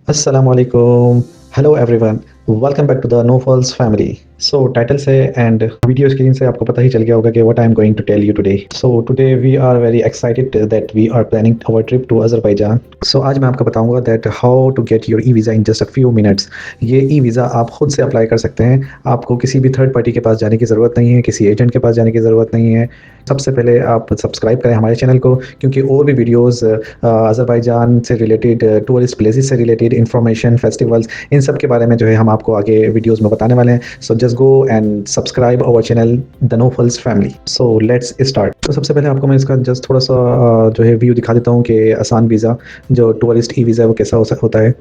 Assalamu alaikum. Hello everyone. Welcome back to the No Falls family. So title से end video screen से आपको पता ही चल गया होगा कि what I am going to tell you today. So today we are very excited that we are planning our trip to Azerbaijan. So आज मैं आपको बताऊंगा that how to get your e visa in just a few minutes. ये e visa आप खुद से apply कर सकते हैं. आपको किसी भी थर्ड पार्टी के पास जाने की ज़रूरत नहीं है, किसी एजेंट के पास जाने की ज़रूरत नहीं है. सबसे पहले आप सब्सक्राइब करें हमारे चैनल को, क्योंकि और भी वीडियोस अज़रबैजान से रिलेटेड, टूरिस्ट प्लेसेस से रिलेटेड इंफॉर्मेशन, फेस्टिवल्स, इन सब के बारे में जो है हम आपको आगे वीडियोस में बताने वाले हैं. So just go and subscribe our channel the Nofals family. So let's start. तो सबसे पहले आपको मैं इसका जस्ट थोड़ा सा जो है व्यू दिखा देता हूँ कि आसान वीज़ा जो टूरिस्ट ई वीज़ा है वो कैसा होता है.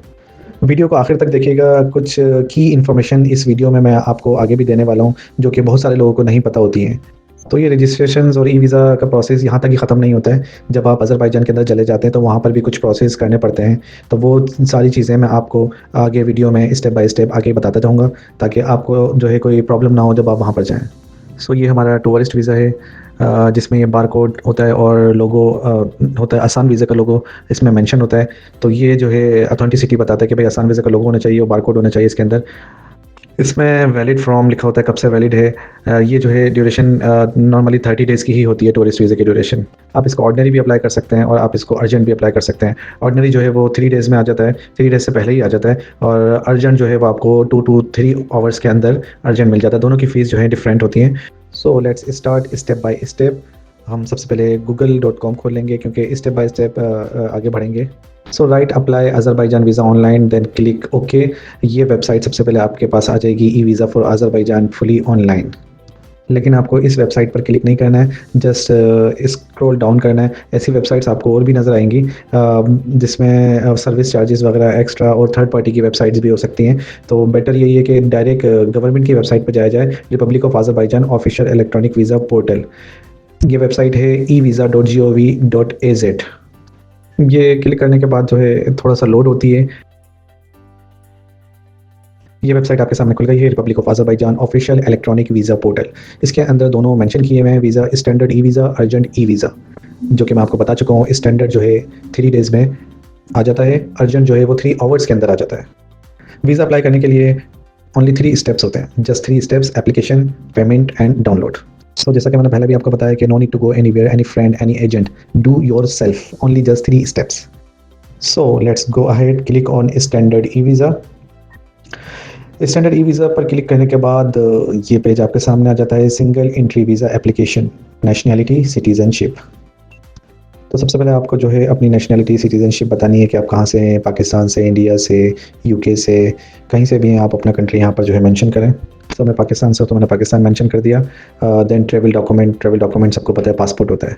वीडियो को आखिर तक देखिएगा. कुछ की इन्फॉर्मेशन इस वीडियो में मैं आपको आगे भी देने वाला हूँ जो कि बहुत सारे लोगों को नहीं पता होती हैं. तो ये रजिस्ट्रेशंस और ई वीज़ा का प्रोसेस यहाँ तक ही ख़त्म नहीं होता है. जब आप अज़रबैजान के अंदर चले जाते हैं तो वहाँ पर भी कुछ प्रोसेस करने पड़ते हैं. तो वो सारी चीज़ें मैं आपको आगे वीडियो में स्टेप बाय स्टेप आगे बताता जाऊँगा, ताकि आपको जो है कोई प्रॉब्लम ना हो जब आप वहाँ पर जाएँ. सो ये हमारा टूरिस्ट वीज़ा है, जिसमें ये बारकोड होता है और लोगो होता है. आसान वीज़ा का लोगो इसमें मेंशन होता है. तो ये जो है ऑथेंटिसिटी बताता है कि भाई आसान वीज़ा का लोगो होना चाहिए और बारकोड होना चाहिए इसके अंदर. इसमें वैलिड फ्रॉम लिखा होता है, कब से वैलिड है. ये जो है ड्यूरेशन नॉर्मली 30 डेज़ की ही होती है टूरिस्ट वीज़ा की ड्यूरेशन. आप इसको ऑर्डिनरी भी अप्लाई कर सकते हैं और आप इसको अर्जेंट भी अप्लाई कर सकते हैं. ऑर्डिनरी जो है वो 3 डेज़ में आ जाता है, 3 डेज़ से पहले ही आ जाता है. और अर्जेंट जो है वो आपको 2 टू 3 आवर्स के अंदर अर्जेंट मिल जाता है. दोनों की फ़ीस जो है डिफरेंट होती हैं. सो let's start step by step. हम सबसे पहले google.com खोल लेंगे, क्योंकि स्टेप बाय स्टेप आगे बढ़ेंगे. So write apply Azerbaijan visa online, then click okay. ये वेबसाइट सबसे पहले आपके पास आ जाएगी, e visa for Azerbaijan fully online. लेकिन आपको इस वेबसाइट पर क्लिक नहीं करना है, जस्ट स्क्रॉल डाउन करना है. ऐसी वेबसाइट्स आपको और भी नज़र आएंगी जिसमें सर्विस चार्जेस वगैरह एक्स्ट्रा और थर्ड पार्टी की वेबसाइट्स भी हो सकती हैं. तो बेटर यही है कि डायरेक्ट गवर्नमेंट की वेबसाइट पर जाया जाए, Republic of Azerbaijan official electronic visa portal. ये वेबसाइट है evisa.gov.az. ये क्लिक करने के बाद जो है थोड़ा सा लोड होती है. ये वेबसाइट आपके सामने खुल गई है, Republic of Azerbaijan official electronic visa portal. इसके अंदर दोनों मेंशन किए हुए हैं visa, standard e visa, urgent e visa. जो कि मैं आपको बता चुका हूँ. स्टैंडर्ड जो है 3 डेज़ में आ जाता है, अर्जेंट जो है वो 3 आवर्स के अंदर आ जाता है. वीज़ा अप्लाई करने के लिए ओनली 3 स्टेप्स होते हैं, just 3 steps: application, payment and download. So जैसा कि मैंने पहले भी आपको बताया कि no need to go anywhere, any friend, any agent, do yourself, only just 3 steps. So let's go ahead, click on standard e visa. Standard e visa पर click करने के बाद ये पेज आपके सामने आ जाता है. Single entry visa application, nationality, citizenship. तो सबसे पहले आपको जो है अपनी नेशनैलिटी, सिटीज़नशिप बतानी है कि आप कहाँ से हैं. पाकिस्तान से, इंडिया से, यूके से, कहीं से भी हैं आप, अपना कंट्री यहाँ पर जो है मेंशन करें. तो मैं पाकिस्तान से हूँ तो मैंने पाकिस्तान मेंशन कर दिया. देन ट्रैवल डॉक्यूमेंट सबको पता है पासपोर्ट होता है.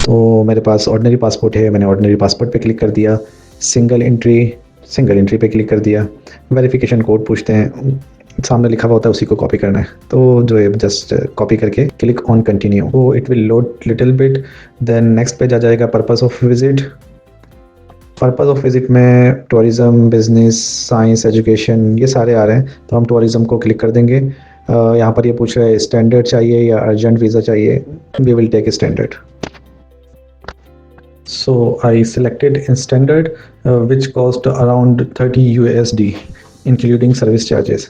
तो मेरे पास ऑर्डिनरी पासपोर्ट है, मैंने ऑर्डिनरी पासपोर्ट पे क्लिक कर दिया. सिंगल एंट्री पे क्लिक कर दिया. वेरिफिकेशन कोड पूछते हैं, सामने लिखा हुआ होता है, उसी को कॉपी करना है. तो जो है जस्ट कॉपी करके क्लिक ऑन कंटिन्यू. तो it will load little bit. Then next page आ जाएगा, purpose of visit. Purpose of visit में टूरिज़्म, बिजनेस, साइंस, एजुकेशन, ये सारे आ रहे हैं. तो हम टूरिज़्म को क्लिक कर देंगे. यहाँ पर ये पूछ रहा है स्टैंडर्ड चाहिए या अर्जेंट वीज़ा चाहिए. We will take standard. So I selected in standard, which cost around 30 USD including service charges.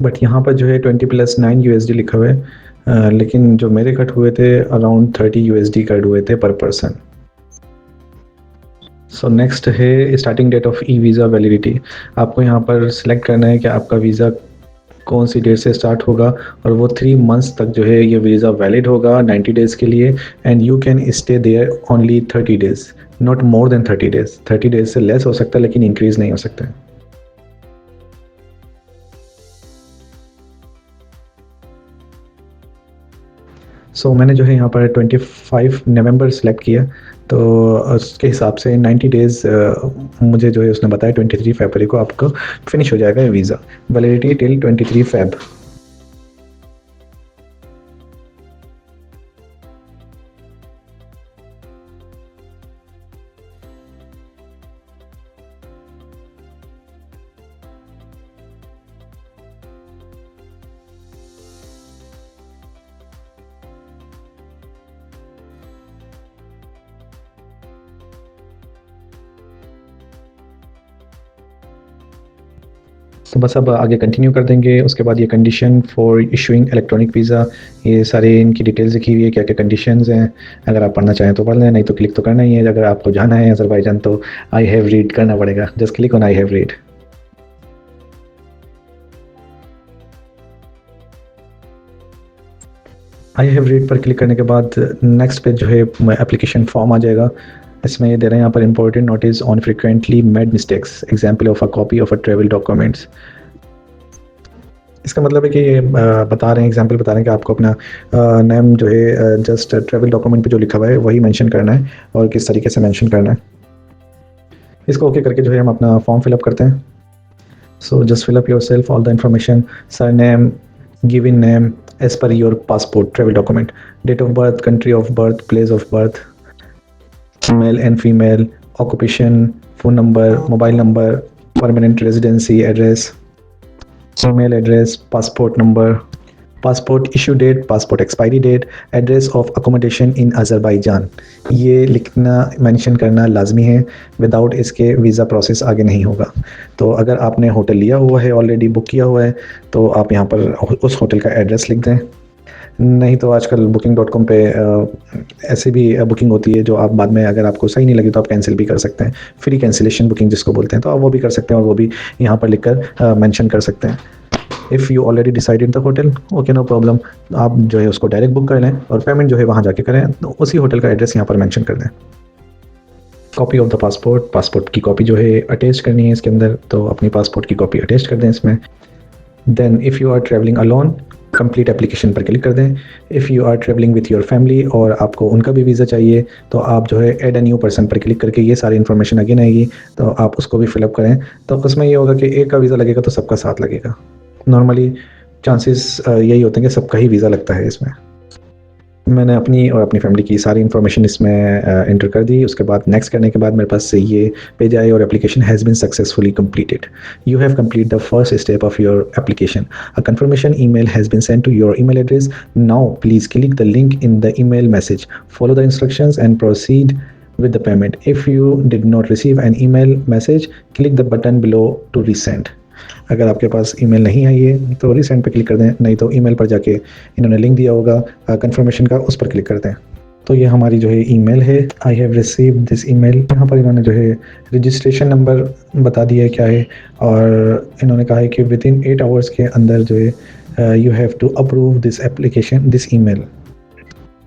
But यहाँ पर जो है 20+9 USD लिखा हुआ है. लेकिन जो मेरे कट हुए थे अराउंड 30 USD कट हुए थे पर पर्सन. सो नेक्स्ट है starting date of e visa validity. आपको यहाँ पर सिलेक्ट करना है कि आपका वीज़ा कौन सी डेट से स्टार्ट होगा, और वो 3 मंथ्स तक जो है ये वीज़ा वैलिड होगा 90 डेज़ के लिए. And you can stay there only 30 days, not more than 30 days. 30 days से लेस हो सकता है लेकिन इंक्रीज़ नहीं हो सकता है. सो मैंने जो है यहाँ पर 25 नवंबर सेलेक्ट किया. तो उसके हिसाब से 90 डेज़ मुझे जो है उसने बताया 23 फरवरी को आपको फिनिश हो जाएगा ये वीज़ा. Validity till 23 Feb. तो बस अब आगे कंटिन्यू कर देंगे। उसके बाद ये condition for issuing electronic visa, ये सारे इनकी डिटेल्स लिखी हुई है, क्या क्या कंडीशंस हैं। अगर आप पढ़ना चाहें तो पढ़ लें, नहीं तो क्लिक तो करना ही है। अगर आपको जाना है अज़रबैजान तो आई हैव रीड करना पड़ेगा। Just click on I have read. I have read पर क्लिक करने के बाद नेक्स्ट पे जो है एप्लीकेशन फॉर्म आ जाएगा। इसमें ये दे रहे हैं यहाँ पर important notice on frequently made mistakes, example of a copy of a travel documents. इसका मतलब है कि ये बता रहे हैं, एग्जाम्पल बता रहे हैं कि आपको अपना नेम जो है जस्ट ट्रेवल डॉक्यूमेंट पे जो लिखा हुआ है वही मेंशन करना है और किस तरीके से मेंशन करना है। इसको ओके करके जो है हम अपना फॉर्म फिलअप करते हैं। So just fill up yourself all the information, surname, given name as per your passport travel document, date of birth, country of birth, place of birth, male and female, occupation, phone number, mobile number, permanent residency address, email address, passport number, passport issue date, passport expiry date, address of accommodation in Azerbaijan. ये लिखना mention करना लाजमी है, without इसके visa process आगे नहीं होगा। तो अगर आपने होटल लिया हुआ है, ऑलरेडी बुक किया हुआ है, तो आप यहाँ पर उस होटल का एड्रेस लिख दें। नहीं तो आजकल booking.com पे ऐसे भी बुकिंग होती है जो आप बाद में अगर आपको सही नहीं लगी तो आप कैंसिल भी कर सकते हैं। फ्री कैंसिलेशन बुकिंग जिसको बोलते हैं, तो आप वो भी कर सकते हैं और वो भी यहाँ पर लिखकर मेंशन कर सकते हैं। If you already decided the hotel, okay no problem, आप जो है उसको डायरेक्ट बुक कर लें और पेमेंट जो है वहाँ जाके करें, तो उसी होटल का एड्रेस यहाँ पर मेंशन कर दें। Copy of the passport, passport की कॉपी जो है अटैच करनी है इसके अंदर, तो अपनी पासपोर्ट की कॉपी अटैच कर दें इसमें। Then if you are travelling alone, complete application पर क्लिक कर दें। If you are travelling with your family और आपको उनका भी वीज़ा चाहिए, तो आप जो है ऐड अ न्यू पर्सन पर क्लिक करके ये सारी इन्फॉर्मेशन अगेन आएगी, तो आप उसको भी फिलअप करें। तो उसमें ये होगा कि एक का वीज़ा लगेगा तो सबका साथ लगेगा। नॉर्मली चांसेस यही होते हैं कि सबका ही वीज़ा लगता है इसमें। मैंने अपनी और अपनी फैमिली की सारी इन्फॉर्मेशन इसमें एंटर कर दी। उसके बाद नेक्स्ट करने के बाद मेरे पास से ये पेज आए और application has been successfully completed, you have complete the first step of your application, a confirmation email has been sent to your email address. Now please click the link in the email message, follow the instructions and proceed with the payment. If you did not receive an email message, click the button below to resend. अगर आपके पास email नहीं आई है तो resend पे click कर दें, नहीं तो ईमेल पर जाके इन्होंने लिंक दिया होगा कंफर्मेशन का, उस पर क्लिक कर दें। तो ये हमारी जो है ईमेल है, I have received this email. यहाँ पर इन्होंने जो है रजिस्ट्रेशन नंबर बता दिया है क्या है, और इन्होंने कहा है कि विद इन 8 आवर्स के अंदर जो है you have to approve this application, this email.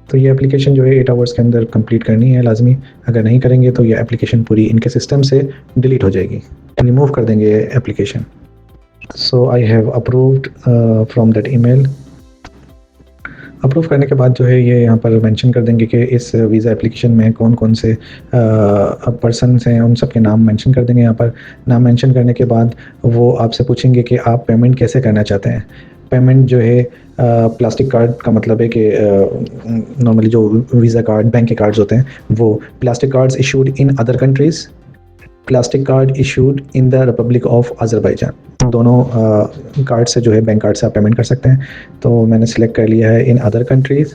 तो ये एप्लीकेशन जो है 8 आवर्स के अंदर कंप्लीट करनी है लाजमी। अगर नहीं करेंगे तो ये एप्लीकेशन पूरी इनके सिस्टम से डिलीट हो जाएगी, रिमूव कर देंगे application. So I have approved from that email. Approve करने के बाद जो है ये यहाँ पर मेंशन कर देंगे कि इस वीज़ा एप्लीकेशन में कौन कौन से पर्सनस हैं, उन सब के नाम मेंशन कर देंगे। यहाँ पर नाम मेंशन करने के बाद वो आपसे पूछेंगे कि आप पेमेंट कैसे करना चाहते हैं। पेमेंट जो है प्लास्टिक कार्ड का मतलब है कि नॉर्मली जो वीज़ा कार्ड, बैंक के कार्ड्स होते हैं वो plastic cards issued in other countries, plastic card issued in the Republic of Azerbaijan. दोनों कार्ड से जो है बैंक कार्ड से आप पेमेंट कर सकते हैं। तो मैंने सिलेक्ट कर लिया है in other countries.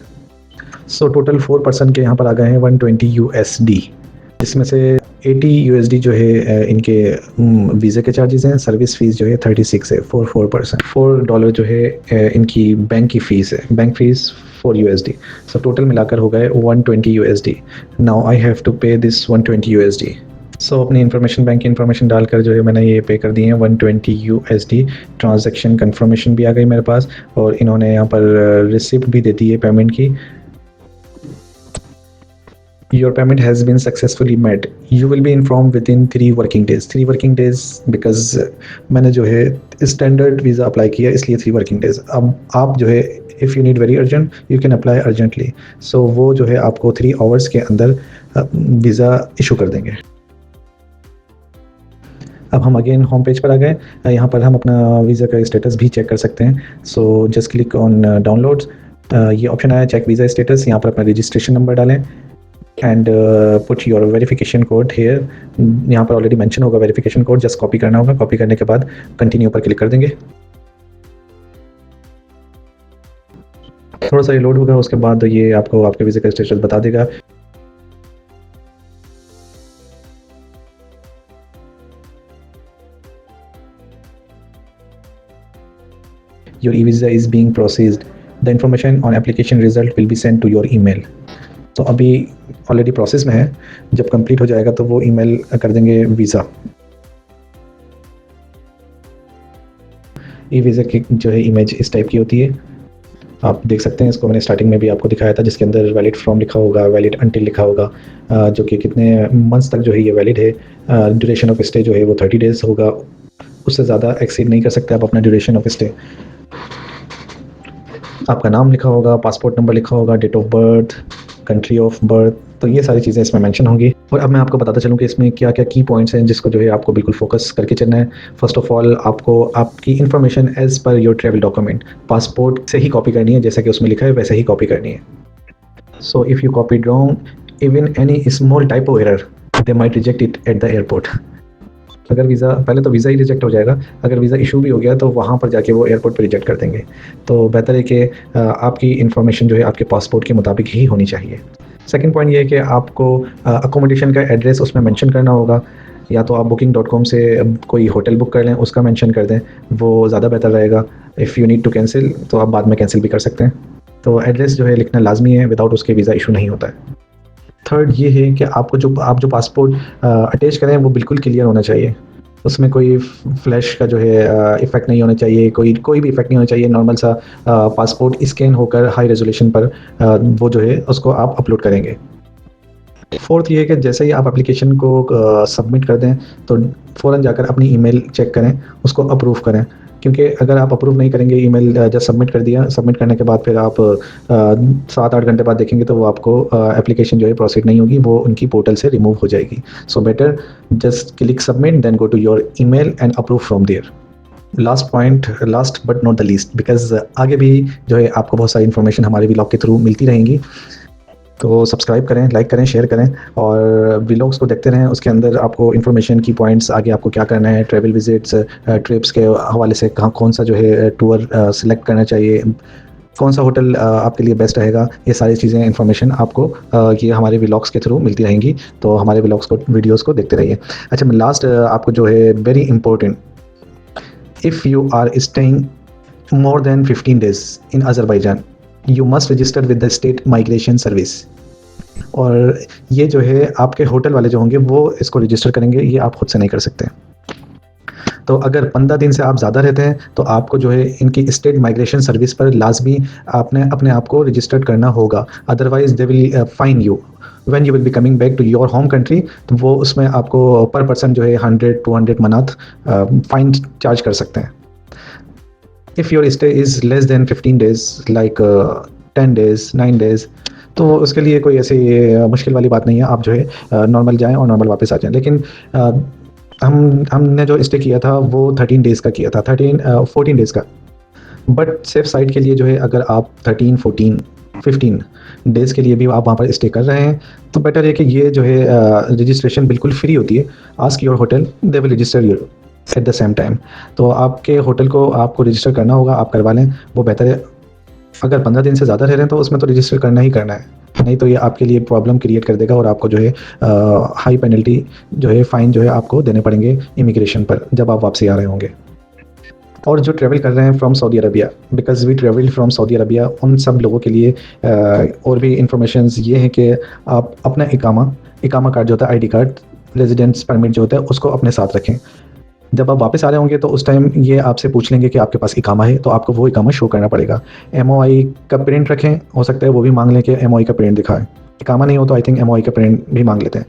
So total 4 person के यहाँ पर आ गए हैं 120 USD, जिसमें से 80 USD जो है इनके वीज़ा के चार्जेस हैं। सर्विस फ़ीस जो है 36 है, $4 $4 जो है इनकी बैंक की फ़ीस है, bank fees $4 USD। So total मिलाकर हो गए 120 USD। Now I have to pay this 120 USD। So अपनी इन्फॉर्मेशन, बैंक की इन्फॉर्मेशन डालकर जो है मैंने ये पे कर दिए हैं 120 USD। ट्रांजैक्शन कंफर्मेशन भी आ गई मेरे पास और इन्होंने यहाँ पर रिसिप्ट भी दे दी है पेमेंट की। Your payment has been successfully made. You will be informed within 3 working days. 3 working days because मैंने जो है स्टैंडर्ड वीज़ा अप्लाई किया इसलिए 3 वर्किंग डेज़। अब आप जो है if you need very urgent you can apply urgently. So वो जो है आपको 3 आवर्स के अंदर वीज़ा इशू कर देंगे। अब हम अगेन होम पेज पर आ गए। यहाँ पर हम अपना वीज़ा का स्टेटस भी चेक कर सकते हैं। So just click on downloads. ये ऑप्शन आया चेक वीज़ा स्टेटस। यहाँ पर अपना रजिस्ट्रेशन नंबर डालें and put your verification code here. यहाँ पर ऑलरेडी मेंशन होगा वेरिफिकेशन कोड, जस्ट कॉपी करना होगा। कॉपी करने के बाद कंटिन्यू पर क्लिक कर देंगे। थोड़ा सा ये लोड होगा, उसके बाद ये आपको आपके वीज़ा का स्टेटस बता देगा। Your e visa is being processed, the information on application result will be send to your email. तो अभी ऑलरेडी प्रोसेस में है, जब कंप्लीट हो जाएगा तो वो ईमेल कर देंगे वीज़ा। ई वीज़ा की जो है इमेज इस टाइप की होती है, आप देख सकते हैं। इसको मैंने स्टार्टिंग में भी आपको दिखाया था, जिसके अंदर वैलिड फ्रॉम लिखा होगा, वैलिड अंटिल लिखा होगा, जो कि कितने मंथ्स तक जो है ये वैलिड है। ड्यूरेशन ऑफ स्टे जो है वो 30 डेज़ होगा, उससे ज़्यादा एक्सीड नहीं कर सकते आप अपना ड्यूरेशन ऑफ स्टे। आपका नाम लिखा होगा, पासपोर्ट नंबर लिखा होगा, date of birth, country of birth, तो ये सारी चीज़ें इसमें मेंशन होंगी। और अब मैं आपको बताता चलूँ कि इसमें क्या क्या की पॉइंट्स हैं जिसको जो है आपको बिल्कुल फोकस करके चलना है। फर्स्ट ऑफ ऑल, आपको आपकी information as per your travel document passport से ही कॉपी करनी है, जैसा कि उसमें लिखा है वैसे ही कॉपी करनी है। So if you copy wrong, even any small typo error, they might reject it at the airport. अगर वीज़ा, पहले तो वीज़ा ही रिजेक्ट हो जाएगा, अगर वीज़ा इशू भी हो गया तो वहाँ पर जाके वो एयरपोर्ट पर रिजेक्ट कर देंगे। तो बेहतर है कि आपकी इन्फॉर्मेशन जो है आपके पासपोर्ट के मुताबिक ही होनी चाहिए। सेकंड पॉइंट ये है कि आपको अकोमोडेशन का एड्रेस उसमें मेंशन करना होगा, या तो आप booking.com से कोई होटल बुक कर लें, उसका मेंशन कर दें, वो ज़्यादा बेहतर रहेगा। If you need to cancel तो आप बाद में कैंसिल भी कर सकते हैं। तो एड्रेस जो है लिखना लाजमी है, विदाउट उसके वीज़ा इशू नहीं होता है। थर्ड ये है कि आपको आप जो पासपोर्ट अटैच करें वो बिल्कुल क्लियर होना चाहिए, उसमें कोई फ्लैश का जो है इफ़ेक्ट नहीं होना चाहिए, कोई भी इफ़ेक्ट नहीं होना चाहिए। नॉर्मल सा पासपोर्ट स्कैन होकर हाई रेजोल्यूशन पर वो जो है उसको आप अपलोड करेंगे। फोर्थ ये है कि जैसे ही आप एप्लीकेशन को सबमिट कर दें तो फ़ौरन जाकर अपनी ईमेल चेक करें, उसको अप्रूव करें, क्योंकि अगर आप अप्रूव नहीं करेंगे ईमेल जब सबमिट कर दिया, सबमिट करने के बाद फिर आप 7-8 घंटे बाद देखेंगे तो वो आपको एप्लीकेशन जो है प्रोसीड नहीं होगी, वो उनकी पोर्टल से रिमूव हो जाएगी। So better just click submit, then go to your email and approve from there. Last point, last but not the least, because आगे भी जो है आपको बहुत सारी इन्फॉर्मेशन हमारे व्लॉग के थ्रू मिलती रहेंगी, तो सब्सक्राइब करें, लाइक करें, शेयर करें और व्लॉग्स को देखते रहें। उसके अंदर आपको इन्फॉर्मेशन की पॉइंट्स, आगे आपको क्या करना है, ट्रैवल विजिट्स, ट्रिप्स के हवाले से कहाँ कौन सा जो है टूर सेलेक्ट करना चाहिए, कौन सा होटल आपके लिए बेस्ट रहेगा, ये सारी चीज़ें इन्फॉर्मेशन आपको ये हमारे व्लॉग्स के थ्रू मिलती रहेंगी। तो हमारे व्लॉग्स को, वीडियोज़ को देखते रहिए। अच्छा, मैं लास्ट आपको जो है very important, if you are staying more than 15 days in Azerbaijan, you must register with the state migration service। और ये जो है आपके होटल वाले जो होंगे वो इसको रजिस्टर करेंगे, ये आप खुद से नहीं कर सकते। तो अगर 15 दिन से आप ज़्यादा रहते हैं तो आपको जो है इनकी स्टेट माइग्रेशन सर्विस पर लाजमी आपने अपने आप को रजिस्टर्ड करना होगा, otherwise they will fine you when you will be coming back to your home country. तो वो उसमें आपको पर पर्सन जो है 100-200 मनात फाइन चार्ज कर सकते हैं। If your stay is less than 15 days, like 10 days, 9 days, तो उसके लिए कोई ऐसी मुश्किल वाली बात नहीं है, आप जो है नॉर्मल जाएं और नॉर्मल वापस आ जाएं। लेकिन हमने जो स्टे किया था वो 13 डेज़ का किया था, 14 डेज़ का। बट सेफ साइड के लिए जो है अगर आप 13, 14, 15 डेज़ के लिए भी आप वहाँ पर स्टे कर रहे हैं तो बेटर है कि ये जो है रजिस्ट्रेशन बिल्कुल फ्री होती है। Ask your hotel, they will register you at the same time. तो आपके होटल को आपको रजिस्टर करना होगा, आप करवा लें, वो बेहतर है। अगर 15 दिन से ज़्यादा रह रहे हैं तो उसमें तो रजिस्टर करना ही करना है, नहीं तो ये आपके लिए प्रॉब्लम क्रिएट कर देगा और आपको जो है हाई पेनल्टी जो है, फ़ाइन जो है आपको देने पड़ेंगे इमिग्रेशन पर जब आप वापसी आ रहे होंगे। और जो ट्रैवल कर रहे हैं from Saudi Arabia, because we travel from Saudi Arabia, उन सब लोगों के लिए और भी इंफॉर्मेशन ये है कि आप अपना इकामा कार्ड जो होता है, I D card, residence permit जो होता है, उसको अपने साथ रखें। जब आप वापस आ रहे होंगे तो उस टाइम ये आपसे पूछ लेंगे कि आपके पास इकामा है, तो आपको वो इकामा शो करना पड़ेगा। MOI का प्रिंट रखें, हो सकता है वो भी मांग लें कि MOI का प्रिंट दिखाएं। इकामा नहीं हो तो आई थिंक MOI का प्रिंट भी मांग लेते हैं।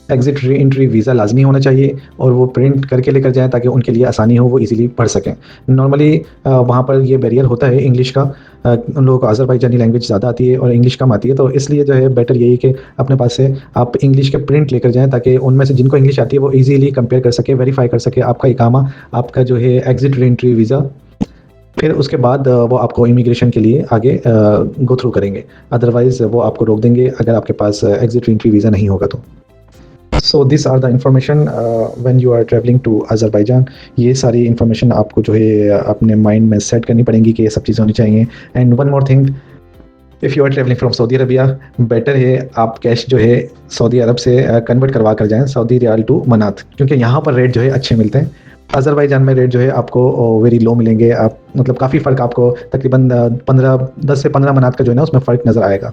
एग्जिट री एंट्री वीज़ा लाजमी होना चाहिए और वो प्रिंट करके लेकर जाएं ताकि उनके लिए आसानी हो, वो इजीली पढ़ सकें। नॉर्मली वहाँ पर ये बैरियर होता है इंग्लिश का, उन लोगों को अज़रबैजानी लैंग्वेज ज़्यादा आती है और इंग्लिश कम आती है, तो इसलिए जो है बेटर यही कि अपने पास से आप इंग्लिश के प्रिंट लेकर जाएँ ताकि उनमें से जिनको इंग्लिश आती है वो ईजीली कंपेयर कर सके, वेरीफाई कर सके आपका इकामा, आपका जो है एग्जिट री एंट्री वीज़ा। फिर उसके बाद वो आपको इमिग्रेशन के लिए आगे गो थ्रू करेंगे, अदरवाइज़ वो आपको रोक देंगे अगर आपके पास एग्जिट री एंट्री वीज़ा नहीं होगा तो। So this are the information when you are travelling to Azerbaijan. ये सारी इन्फॉर्मेशन आपको जो है अपने माइंड में सेट करनी पड़ेंगी कि ये सब चीज़ें होनी चाहिए। And one more thing, if you are travelling from Saudi Arabia, better है आप कैश जो है सऊदी अरब से कन्वर्ट करवा कर जाएँ सऊदी रियाल टू मनात, क्योंकि यहाँ पर रेट जो है अच्छे मिलते हैं। अज़रबैजान में रेट जो है आपको वेरी लो मिलेंगे। आप मतलब काफ़ी फ़र्क आपको तकरीबन 10 से 15 मनात का जो है ना उसमें फ़र्क नज़र आएगा।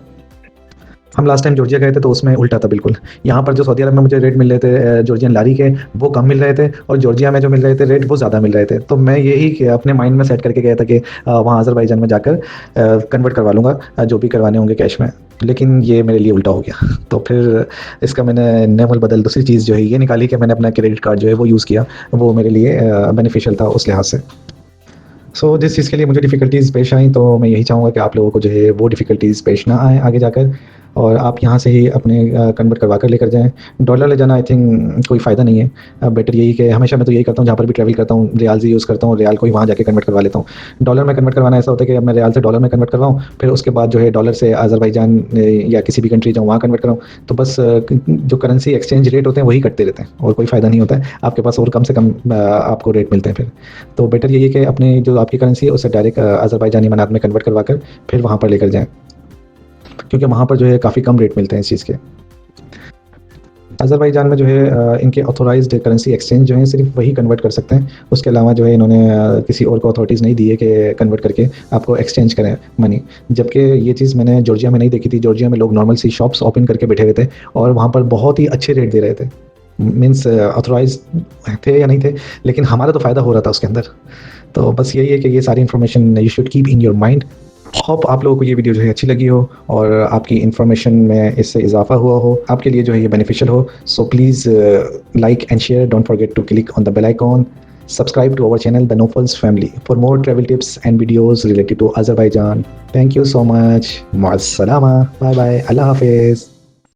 हम लास्ट टाइम जॉर्जिया गए थे तो उसमें उल्टा था बिल्कुल। यहाँ पर जो सऊदी अरब में मुझे रेट मिल रहे थे जॉर्जियन लारी के, वो कम मिल रहे थे, और जॉर्जिया में जो मिल रहे थे रेट वो ज़्यादा मिल रहे थे। तो मैं यही कि अपने माइंड में सेट करके गया था कि वहाँ अज़रबैजान में जाकर कन्वर्ट करवा लूँगा जो भी करवाने होंगे कैश में। लेकिन ये मेरे लिए उल्टा हो गया। तो फिर इसका मैंने नेमल बदल दूसरी चीज़ जो है ये निकाली कि मैंने अपना क्रेडिट कार्ड जो है वो यूज़ किया। वो मेरे लिए बेनिफिशियल था उस लिहाज से। सो जिस चीज़ के लिए मुझे डिफ़िकल्टीज़ पेश आईं, तो मैं यही चाहूँगा कि आप लोगों को जो है वो डिफ़िकल्टीज़ पेश ना आएँ आगे जाकर, और आप यहाँ से ही अपने कन्वर्ट करवा कर लेकर जाएँ। डॉलर ले जाना आई थिंक कोई फ़ायदा नहीं है। बेटर यही कि हमेशा मैं तो यही करता हूँ, जहाँ पर भी ट्रैवल करता हूँ रियाल्स ही यूज़ करता हूँ, रियाल को ही वहाँ जाके कन्वर्ट करवा लेता हूँ। डॉलर में कन्वर्ट करवाना ऐसा होता है कि अब मैं रियाल से डॉलर में कन्वर्ट करवाऊँ, फिर उसके बाद जो है डॉलर से अज़रबैजान या किसी भी कंट्री जाऊँ वहाँ कन्वर्ट कराऊँ। तो बस जो करेंसी एक्सचेंज रेट होते हैं वही कटते रहते हैं, और कोई फ़ायदा नहीं होता है। आपके पास और कम से कम आपको रेट मिलते हैं फिर। तो बेटर यही है कि अपनी जो आपकी करेंसी है उसे डायरेक्ट अज़रबैजानी मनात में कन्वर्ट करवा कर फिर वहाँ पर लेकर जाएँ, क्योंकि वहाँ पर जो है काफ़ी कम रेट मिलते हैं इस चीज़ के। अज़रबैजान में जो है इनके ऑथोराइज़्ड करेंसी एक्सचेंज जो है सिर्फ़ वही कन्वर्ट कर सकते हैं। उसके अलावा जो है इन्होंने किसी और को अथॉरिटीज़ नहीं दी है कि कन्वर्ट करके आपको एक्सचेंज करें मनी। जबकि ये चीज़ मैंने जॉर्जिया में नहीं देखी थी। जॉर्जिया में लोग नॉर्मल सी शॉप्स ओपन करके बैठे हुए थे, और वहाँ पर बहुत ही अच्छे रेट दे रहे थे। मीन्स ऑथोराइज़्ड थे या नहीं थे, लेकिन हमारा तो फ़ायदा हो रहा था उसके अंदर। तो बस यही है कि ये सारी information you should keep in your mind. Hope आप लोगों को ये वीडियो जो है अच्छी लगी हो, और आपकी इन्फॉर्मेशन में इससे इजाफा हुआ हो, आपके लिए जो है ये बेनिफिशियल हो। So please like and share, don't forget to click on the bell icon, subscribe to our channel The Nofals Family for more travel tips and videos related to Azerbaijan. Thank you so much. Ma'as salama. Bye bye. Allah Hafiz.